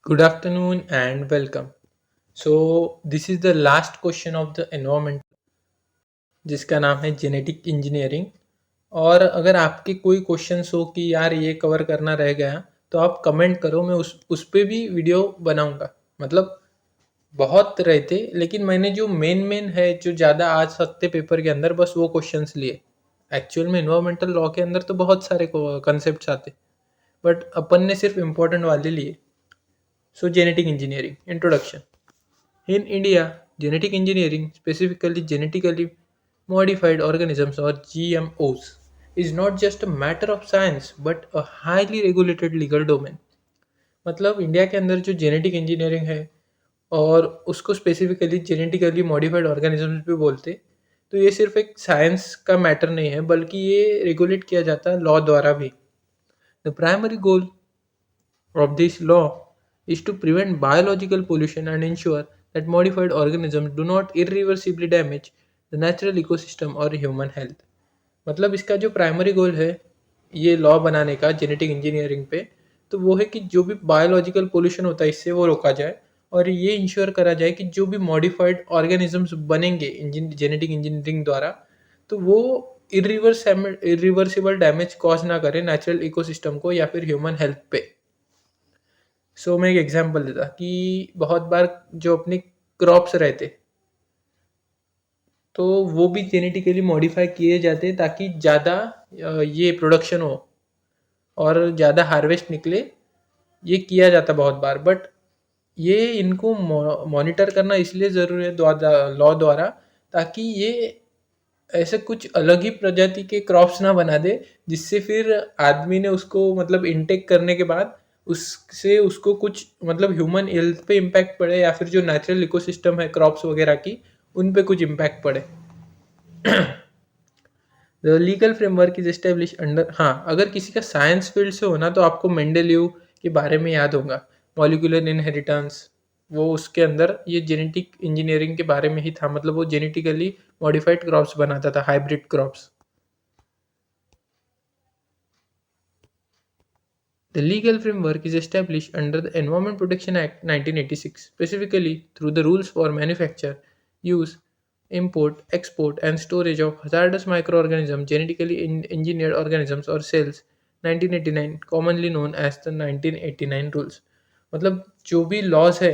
Good afternoon and welcome. So, this is the last question of the environment जिसका नाम है genetic engineering. और अगर आपके कोई क्वेश्चंस हो कि यार ये कवर करना रह गया तो आप कमेंट करो, मैं उस पे भी वीडियो बनाऊंगा। मतलब बहुत रहे थे, लेकिन मैंने जो मेन है जो ज़्यादा आ सकते पेपर के अंदर बस वो क्वेश्चंस लिए। एक्चुअल में इन्वायरमेंटल लॉ के अंदर तो बहुत सारे कंसेप्ट आते, बट अपन ने सिर्फ इम्पोर्टेंट वाले लिए। सो genetic engineering introduction. In India, genetic engineering, specifically genetically modified organisms or GMOs, is not just a matter of science but a highly regulated legal domain. मतलब इंडिया के अंदर जो जेनेटिक इंजीनियरिंग है और उसको स्पेसिफिकली जेनेटिकली मॉडिफाइड ऑर्गेनिजम्स भी बोलते, तो ये सिर्फ एक साइंस का मैटर नहीं है, बल्कि ये रेगुलेट किया जाता है लॉ द्वारा भी। The primary goal of this law is to prevent biological pollution and ensure that modified organisms do not irreversibly damage the natural ecosystem or human health. मतलब इसका जो प्राइमरी गोल है ये लॉ बनाने का जेनेटिक इंजीनियरिंग पे, तो वो है कि जो भी बायोलॉजिकल पोल्यूशन होता है इससे वो रोका जाए, और ये इंश्योर करा जाए कि जो भी मॉडिफाइड ऑर्गेनिजम्स बनेंगे जेनेटिक इंजीनियरिंग द्वारा, तो वो इरिवर्सिबल डैमेज कॉज ना करे नेचुरल इकोसिस्टम को या फिर ह्यूमन हेल्थ पे। मैं एक एग्जांपल देता कि बहुत बार जो अपने क्रॉप्स रहते, तो वो भी जेनेटिकली मॉडिफाई किए जाते ताकि ज़्यादा ये प्रोडक्शन हो और ज़्यादा हार्वेस्ट निकले। ये किया जाता बहुत बार, बट ये इनको मॉनिटर करना इसलिए ज़रूरी है लॉ द्वारा, ताकि ये ऐसे कुछ अलग ही प्रजाति के क्रॉप्स ना बना दे, जिससे फिर आदमी ने उसको मतलब इनटेक करने के बाद उससे उसको कुछ मतलब ह्यूमन हेल्थ पे इम्पैक्ट पड़े, या फिर जो नेचुरल इकोसिस्टम है क्रॉप्स वगैरह की उन पे कुछ इम्पैक्ट पड़े। The legal framework is establish under, हाँ अगर किसी का साइंस फील्ड से होना तो आपको मेंडेलिव के बारे में याद होगा, मॉलिक्यूलर इनहेरिटेंस। वो उसके अंदर ये जेनेटिक इंजीनियरिंग के बारे में ही था, मतलब वो जेनेटिकली मॉडिफाइड क्रॉप्स बनाता था, hybrid crops. The legal framework is established under the Environment Protection Act 1986, specifically through the rules for manufacture, use, import, export, and storage of hazardous microorganisms, genetically engineered organisms, or cells, 1989, commonly known as the 1989 rules. मतलब जो भी laws है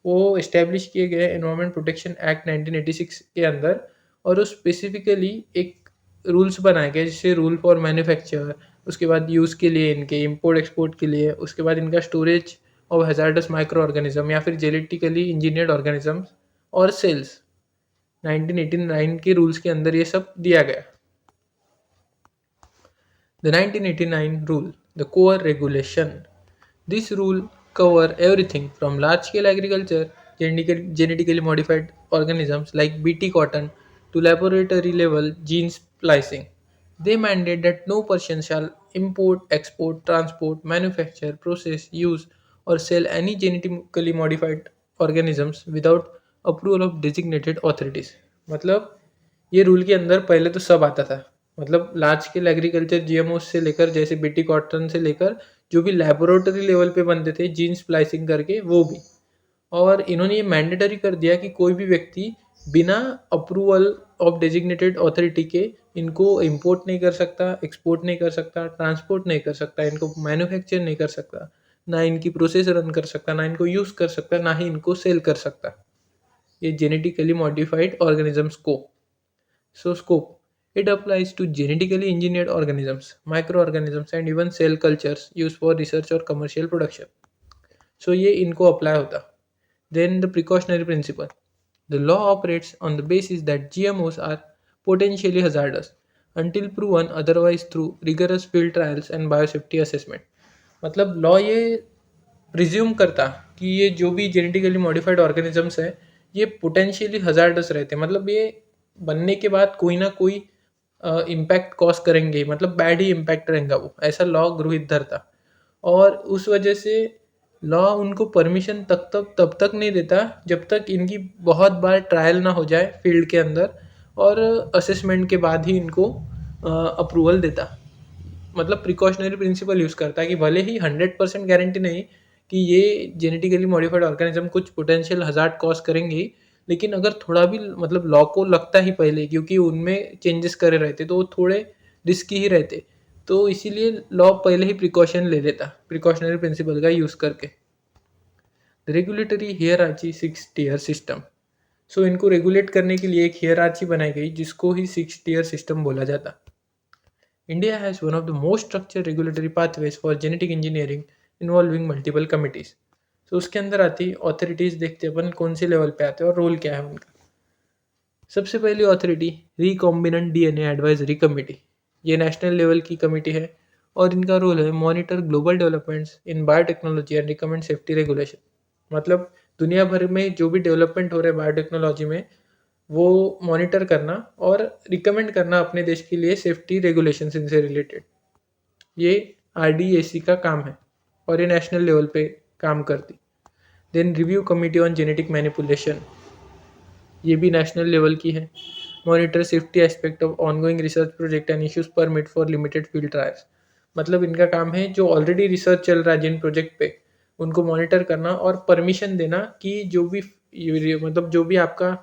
वो establish किए गए environment protection act 1986 के अंदर, और वो स्पेसिफिकली एक रूल्स बनाए गए, जैसे रूल फॉर मैन्युफैक्चर, उसके बाद यूज़ के लिए इनके इंपोर्ट एक्सपोर्ट के लिए, उसके बाद इनका storage of hazards micro organism या फिर जेनेटिकली इंजीनियर्ड ऑर्गेनिजम्स और सेल्स। 1989 के रूल्स के अंदर ये सब दिया गया। The 1989 rule, the core regulation. This rule cover everything from large-scale agriculture, genetically modified organisms like Bt cotton, to laboratory-level gene splicing. They mandate that no person shall import, export, transport, manufacture, process, use, or sell any genetically modified organisms without approval of designated authorities. मतलब ये rule के अंदर पहले तो सब आता था, मतलब लार्ज स्केल एग्रीकल्चर जीएमओ से लेकर, जैसे बीटी कॉटन से लेकर, जो भी लेबोरेटरी लेवल पे बनते थे जीन स्प्लाइसिंग करके वो भी। और इन्होंने ये मैंडेटरी कर दिया कि कोई भी व्यक्ति बिना अप्रूवल ऑफ डेजिग्नेटेड अथॉरिटी के इनको इंपोर्ट नहीं कर सकता, एक्सपोर्ट नहीं कर सकता, ट्रांसपोर्ट नहीं कर सकता, इनको मैन्युफैक्चर नहीं कर सकता, ना इनकी प्रोसेस रन कर सकता, ना इनको यूज़ कर सकता, ना ही इनको सेल कर सकता, ये जेनेटिकली मॉडिफाइड ऑर्गेनिजम्स को। So scope. It applies to genetically engineered organisms, microorganisms and even cell cultures used for research or commercial production. ये इनको अप्लाई होता। Then the precautionary principle. The law operates on the basis that GMOs are potentially hazardous until proven otherwise through rigorous field trials and biosafety assessment. मतलब law ये presume करता कि ये जो भी जेनेटिकली मॉडिफाइड ऑर्गेनिजम्स है ये पोटेंशियली हजार्डस रहते हैं, मतलब ये बनने के बाद कोई ना कोई इम्पैक्ट कॉज करेंगे, मतलब बैड ही इम्पैक्ट रहेगा वो, ऐसा लॉ गृहित धरता। और उस वजह से लॉ उनको परमिशन तब तक नहीं देता जब तक इनकी बहुत बार ट्रायल ना हो जाए फील्ड के अंदर, और असेसमेंट के बाद ही इनको अप्रूवल देता। मतलब प्रिकॉशनरी प्रिंसिपल यूज़ करता है कि भले ही 100% गारंटी नहीं कि ये जेनेटिकली मॉडिफाइड ऑर्गेनिज्म कुछ पोटेंशियल हज़ार्ड कॉज़ करेंगे ही, लेकिन अगर थोड़ा भी मतलब लॉ को लगता ही पहले, क्योंकि उनमें चेंजेस करे रहते तो वो थोड़े रिस्की ही रहते। तो इसीलिए लॉ पहले ही प्रिकॉशन ले लेता, प्रिकॉशनरी प्रिंसिपल का यूज़ करके। Regulatory hierarchy 6 tier system. So इनको रेगुलेट करने के लिए एक हियरार्ची बनाई गई जिसको ही 6 टियर सिस्टम बोला जाता। India has one of the most structured regulatory pathways for genetic engineering involving multiple committees. So उसके अंदर आती ऑथोरिटीज़, देखते हैं अपन कौन से लेवल पे आते हैं और रोल क्या है उनका। सबसे पहली authority recombinant DNA advisory committee, ये नेशनल लेवल की कमेटी है और इनका रोल है monitor global developments in biotechnology and recommend safety regulation. मतलब दुनिया भर में जो भी डेवलपमेंट हो रहा है बायोटेक्नोलॉजी में, वो मॉनिटर करना और रिकमेंड करना अपने देश के लिए सेफ्टी रेगुलेशन इनसे रिलेटेड। ये RDAC का काम है और ये नेशनल लेवल पे काम करती। Then review committee on genetic manipulation, ये भी नेशनल लेवल की है। Monitor safety aspect of ongoing research project and issues permit for limited field trials. मतलब इनका काम है जो ऑलरेडी रिसर्च चल रहा है जिन प्रोजेक्ट पे, उनको मॉनिटर करना और परमिशन देना कि जो भी मतलब जो भी आपका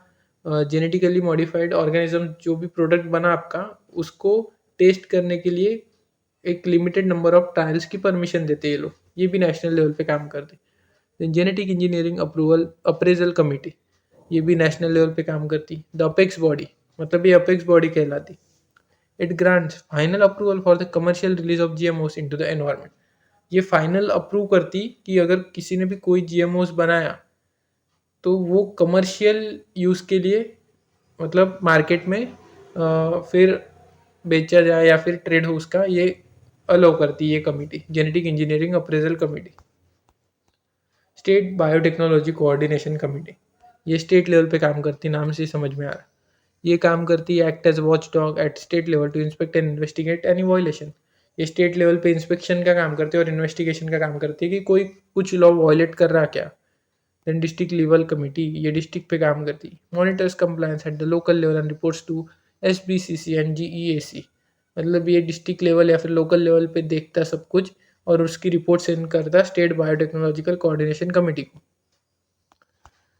जेनेटिकली मॉडिफाइड ऑर्गेनिज्म जो भी प्रोडक्ट बना आपका, उसको टेस्ट करने के लिए एक लिमिटेड नंबर ऑफ ट्रायल्स की परमिशन देते हैं ये लोग। ये भी नेशनल लेवल पे काम करते हैं। Genetic engineering approval appraisal committee, ये भी नेशनल लेवल पे काम करती। द अपेक्स बॉडी, मतलब ये अपेक्स बॉडी कहलाती। It grants final approval for the commercial release of GMOs into the environment. ये फाइनल अप्रूव करती कि अगर किसी ने भी कोई GMOs बनाया तो वो कमर्शियल यूज़ के लिए मतलब मार्केट में फिर बेचा जाए या फिर ट्रेड हो उसका, ये अलाउ करती है ये committee, genetic engineering appraisal committee. State biotechnology coordination committee, ये स्टेट लेवल पे काम करती, नाम से समझ में आ रहा है। ये काम करती है act as watchdog at state level to inspect and investigate any violation. ये स्टेट लेवल पे इंस्पेक्शन का काम करती है और इन्वेस्टिगेशन का काम करती है कि कोई कुछ लॉ वायलेट कर रहा क्या। देन डिस्ट्रिक्ट लेवल कमेटी, ये डिस्ट्रिक्ट पे काम करती। Monitors compliance at the local level and reports to SBCC and GEAC। मतलब ये डिस्ट्रिक्ट लेवल या फिर लोकल लेवल पे देखता सब कुछ और उसकी रिपोर्ट सेंड करता स्टेट बायोटेक्नोलॉजिकल कोऑर्डिनेशन कमेटी को।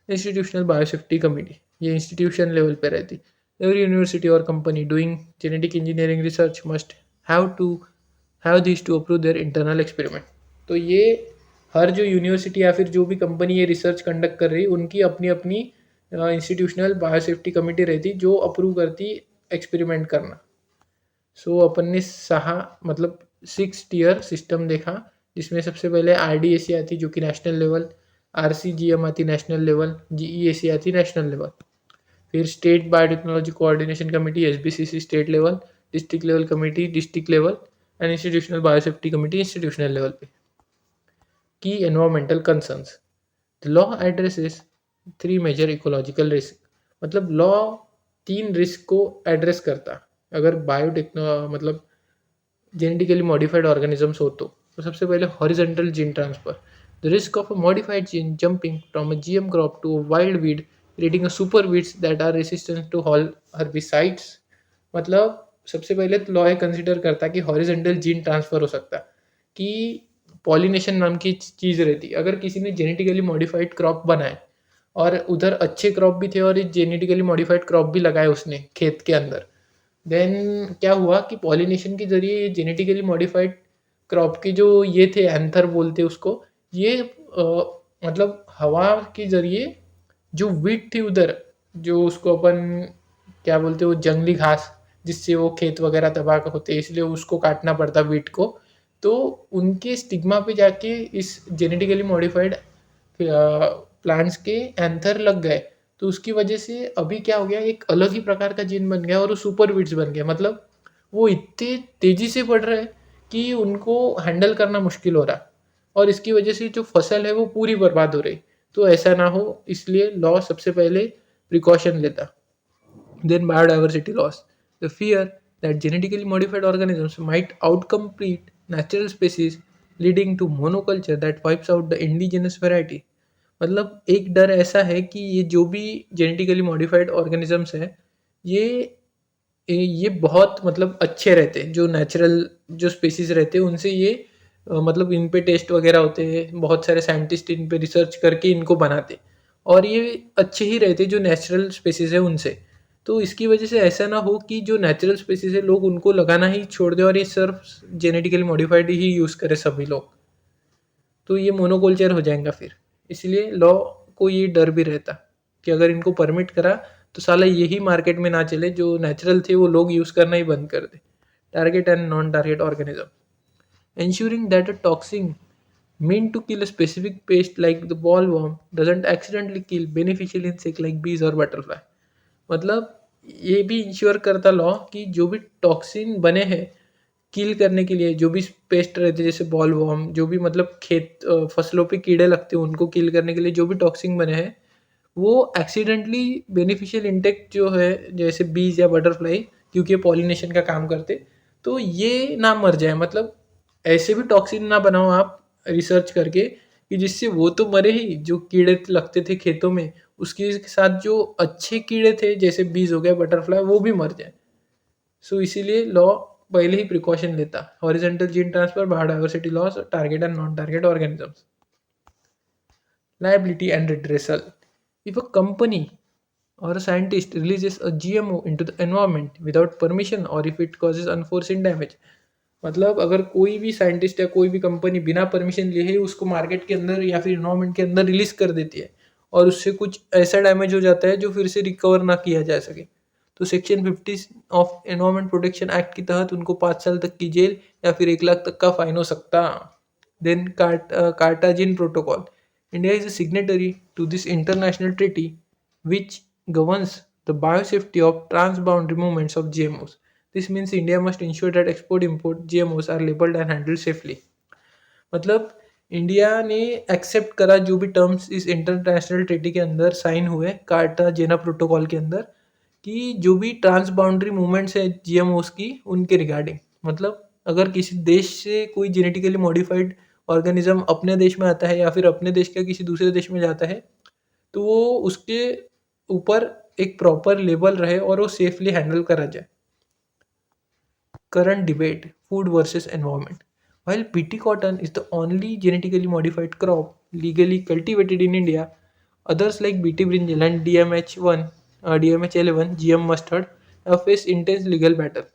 इंस्टीट्यूशनल बायोसेफ्टी कमेटी, ये इंस्टीट्यूशन लेवल पे रहती। एवरी यूनिवर्सिटी और company doing genetic engineering research must have this to approve their internal experiment. तो ये हर जो यूनिवर्सिटी या फिर जो भी कंपनी ये रिसर्च कंडक्ट कर रही, उनकी अपनी अपनी इंस्टीट्यूशनल बायोसेफ्टी कमेटी रहती जो अप्रूव करती एक्सपेरिमेंट करना। सो अपन ने मतलब 6 टियर सिस्टम देखा, जिसमें सबसे पहले RDAC आती जो कि नेशनल लेवल, RCGM आती नेशनल लेवल, GEAC आती नेशनल लेवल। फिर state biotechnology coordination committee SBCC state level, district level committee district level and institutional biosafety committee institutional level पे। Key environmental concerns, the law addresses 3 major ecological risk. मतलब law 3 risk को address करता अगर मतलब genetically modified organisms हो तो सबसे पहले horizontal gene transfer, the risk of a modified gene jumping from a GM crop to a wild weed creating a super weeds that are resistant to all herbicides। मतलब सबसे पहले तो law consider करता कि हॉरिजॉन्टल जीन ट्रांसफर हो सकता कि pollination नाम की चीज़ रहती। अगर किसी ने जेनेटिकली मॉडिफाइड क्रॉप बनाए और उधर अच्छे क्रॉप भी थे और ये जेनेटिकली मॉडिफाइड क्रॉप भी लगाए उसने खेत के अंदर, देन क्या हुआ कि पॉलिनेशन के जरिए जेनेटिकली मॉडिफाइड क्रॉप की जो ये थे एंथर बोलते उसको, ये मतलब हवा के जरिए जो वीट थी उधर, जो उसको अपन क्या बोलते वो जंगली घास जिससे वो खेत वगैरह तबाह होते, इसलिए उसको काटना पड़ता वीट को। तो उनके स्टिग्मा पे जाके इस जेनेटिकली मॉडिफाइड प्लांट्स के एंथर लग गए, तो उसकी वजह से अभी क्या हो गया, एक अलग ही प्रकार का जीन बन गया और वो सुपर वीड्स बन गया। मतलब वो इतने तेजी से बढ़ रहे हैं कि उनको हैंडल करना मुश्किल हो रहा और इसकी वजह से जो फसल है वो पूरी बर्बाद हो रही। तो ऐसा ना हो इसलिए लॉ सबसे पहले प्रिकॉशन लेता। Then biodiversity loss, the fear that genetically modified organisms might outcompete natural species leading to monoculture that wipes out the indigenous variety. मतलब एक डर ऐसा है कि ये जो भी जेनेटिकली मॉडिफाइड ऑर्गेनिजम्स हैं, ये बहुत मतलब अच्छे रहते हैं, जो नेचुरल जो स्पेसीज रहते हैं उनसे ये मतलब इन पे टेस्ट वगैरह होते हैं, बहुत सारे साइंटिस्ट इन पे रिसर्च करके इनको बनाते, और ये अच्छे ही रहते जो नेचुरल स्पेसीज है उनसे। तो इसकी वजह से ऐसा ना हो कि जो नेचुरल स्पेसीज है लोग उनको लगाना ही छोड़ दें और ये सिर्फ जेनेटिकली मॉडिफाइड ही यूज़ करें सभी लोग, तो ये मोनोकल्चर हो जाएगा फिर। इसलिए लॉ को ये डर भी रहता कि अगर इनको परमिट करा तो साला यही मार्केट में ना चले, जो नेचुरल थे वो लोग यूज़ करना ही बंद कर दे। Target and non target organism, ensuring that a toxin meant to kill a specific pest like the bollworm doesn't accidentally kill beneficial insect like bees or butterfly। मतलब ये भी इंश्योर करता लॉ कि जो भी टॉक्सिन बने हैं किल करने के लिए, जो भी पेस्ट रहते हैं जैसे बॉल वॉर्म, जो भी मतलब खेत फसलों पे कीड़े लगते हैं उनको किल करने के लिए जो भी टॉक्सिन बने हैं, वो एक्सीडेंटली बेनिफिशियल इंटेक्ट जो है जैसे बीज या बटरफ्लाई, क्योंकि ये पॉलिनेशन का काम करते, तो ये ना मर जाए। मतलब ऐसे भी टॉक्सिन ना बनाओ आप रिसर्च करके कि जिससे वो तो मरे ही, जो कीड़े लगते थे खेतों में उसके साथ जो अच्छे कीड़े थे जैसे बीज हो गया बटरफ्लाई वो भी मर जाए। सो इसीलिए लॉ पहले ही प्रिकॉशन लेता। Horizontal gene transfer, biodiversity loss, target and non target organisms. Liability and redressal. If a company or a scientist releases a GMO into the environment without permission or if it causes unforeseen damage, मतलब अगर कोई भी scientist या कोई भी company बिना permission लिए ही उसको मार्केट के अंदर या फिर इन्वायरमेंट के अंदर रिलीज कर देती है और उससे कुछ ऐसा डैमेज हो जाता है जो फिर से रिकवर ना किया जा सके, तो section 50 of environment protection act के तहत उनको 5 साल तक की जेल या फिर 1 लाख तक का फाइन हो सकता। Then Cartagena protocol, India is a signatory to this international treaty which governs the biosafety of transboundary movements of GMOs. This means India must ensure that export-import GMOs are labeled and handled safely. मतलब India ने accept करा जो भी terms इस international treaty के अंदर sign हुए Cartagena protocol के अंदर, कि जो भी ट्रांस बाउंड्री मूवमेंट्स है जीएमओस की उनके रिगार्डिंग, मतलब अगर किसी देश से कोई जेनेटिकली मॉडिफाइड ऑर्गेनिज्म अपने देश में आता है या फिर अपने देश का किसी दूसरे देश में जाता है तो वो उसके ऊपर एक प्रॉपर लेबल रहे और वो सेफली हैंडल करा जाए। Current debate, food versus environment. While BT cotton is the only genetically modified crop legally cultivated in India, others like BT brinjal and DMH1, DMH11, GM mustard have faced intense legal battle।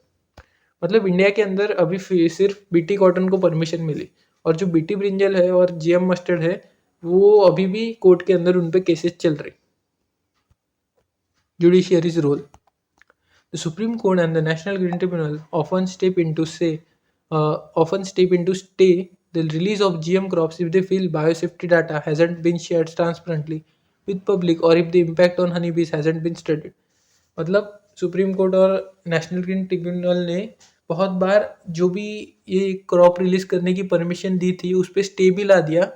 मतलब India के अंदर अभी सिर्फ BT cotton को permission मिली और जो BT brinjal है और जीएम मस्टर्ड है वो अभी भी कोर्ट के अंदर उन पे केसेस चल रहे। जुडिशियरीज role, The Supreme Court and the National Green Tribunal often step in to stay the release of GM crops if they feel biosafety data hasn't been shared transparently with public or if the impact on honeybees hasn't been studied। मतलब supreme court और national green tribunal ने बहुत बार जो भी ये crop release करने की permission दी थी उस पर स्टे भी ला दिया,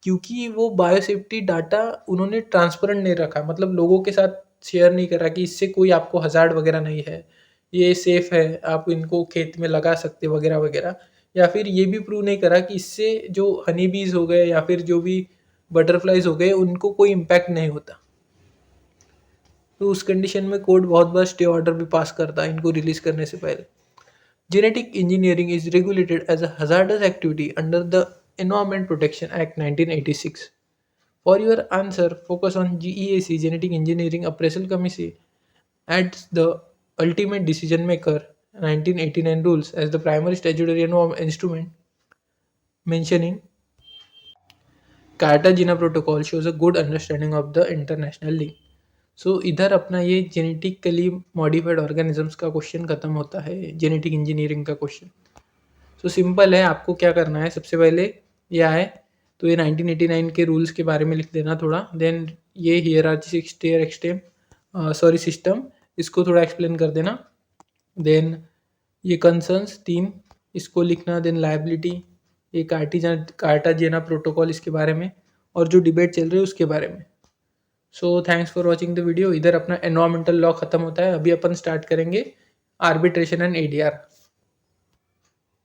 क्योंकि वो बायोसेफ्टी डाटा उन्होंने ट्रांसपेरेंट नहीं रखा, मतलब लोगों के साथ शेयर नहीं करा कि इससे कोई आपको हज़ार्ड वगैरह नहीं है, ये सेफ़ है, आप इनको खेत में लगा सकते वगैरह वगैरह, या फिर ये भी प्रूव नहीं करा कि इससे जो हनी बीज हो गए या फिर जो भी बटरफ्लाइज हो गए उनको कोई इम्पैक्ट नहीं होता। तो उस कंडीशन में कोर्ट बहुत बार स्टे ऑर्डर भी पास करता है इनको रिलीज करने से पहले। Genetic engineering is regulated as a hazardous activity under the environment protection act 1986। For your answer, focus on GEAC Genetic Engineering Appraisal Committee adds the ultimate decision maker 1989 rules as the primary statutory instrument, mentioning Cartagena Protocol shows a good understanding of the international link। सो इधर अपना ये genetically modified organisms का question खत्म होता है, genetic engineering का question. So simple है, आपको क्या करना है, सबसे पहले ये आए तो ये 1989 के रूल्स के बारे में लिख देना थोड़ा, देन ये हियरार्ची सिस्टम इसको थोड़ा एक्सप्लेन कर देना, देन ये कंसर्न्स 3 इसको लिखना, देन लायबिलिटी, ये कार्टाजेना प्रोटोकॉल इसके बारे में, और जो डिबेट चल रही है उसके बारे में। So thanks for watching the video. इधर अपना एनवायरमेंटल लॉ खत्म होता है, अभी अपन स्टार्ट करेंगे आर्बिट्रेशन एंड एडीआर।